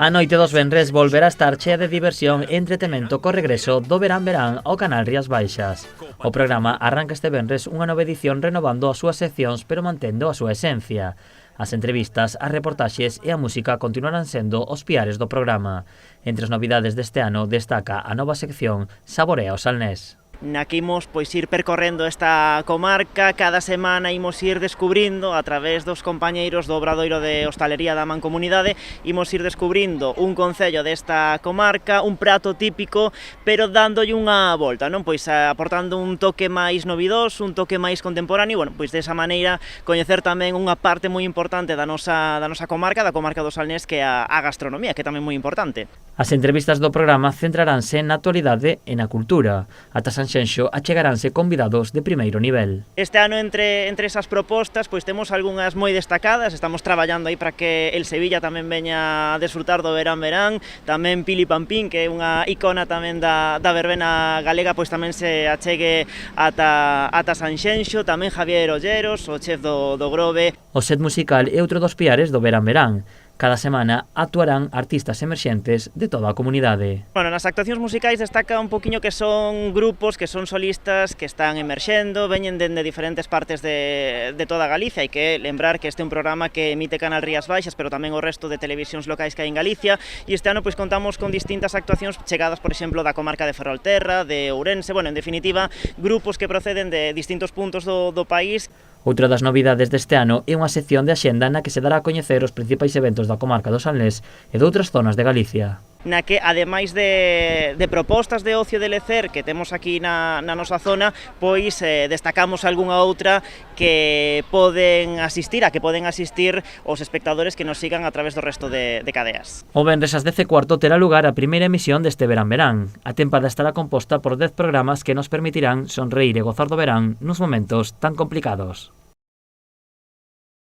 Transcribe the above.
A noite dos venres volverá a estar chea de diversión e entretemento co regreso do Verán ao canal Rías Baixas. O programa arranca este venres unha nova edición renovando as súas seccións pero mantendo a súa esencia. As entrevistas, as reportaxes e a música continuarán sendo os piares do programa. Entre as novidades deste ano destaca a nova sección Saborea o Salnés. Na que imos ir percorrendo esta comarca, cada semana imos ir descubrindo a través dos compañeiros do Obradoiro de Hostalería da Mancomunidade, imos ir descubrindo un concello desta comarca, un prato típico, pero dándolle unha volta, non? Pois aportando un toque máis novidoso, un toque máis contemporáneo, bueno, pois desa maneira coñecer tamén unha parte moi importante da nosa comarca, da comarca do Salnés, que é a gastronomía, que é tamén moi importante. As entrevistas do programa centraránse na actualidade e na cultura. Ata Sanxenxo achegaranse convidados de primeiro nivel. Este ano entre esas propostas pois temos algunhas moi destacadas, estamos traballando aí para que el Sevilla tamén veña a desfrutar do verán, tamén Pili Pampín, que é unha icona tamén da verbena galega, pois tamén se achegue ata Sanxenxo, tamén Javier Olleros, o chef do Grove. O set musical é outro dos piares do Verán. Cada semana actuarán artistas emerxentes de toda a comunidade. Bueno, nas actuacións musicais destaca un poquinho que son grupos, que son solistas que están emerxendo, veñen dende diferentes partes de toda Galicia. Hai que lembrar que este é un programa que emite Canal Rías Baixas, pero tamén o resto de televisións locais que hai en Galicia, e este ano pois contamos con distintas actuacións chegadas, por exemplo, da comarca de Ferrolterra, de Ourense, bueno, en definitiva, grupos que proceden de distintos puntos do país. Outra das novidades deste ano é unha sección de axenda na que se dará a coñecer os principais eventos da comarca do Salnés e de outras zonas de Galicia. Na que, ademais de propostas de ocio de lecer que temos aquí na nosa zona, pois destacamos algunha outra que poden asistir os espectadores que nos sigan a través do resto de cadeas. O venres ás 10:15 terá lugar a primeira emisión deste Verán. A tempada estará composta por 10 programas que nos permitirán sonreír e gozar do verán nos momentos tan complicados.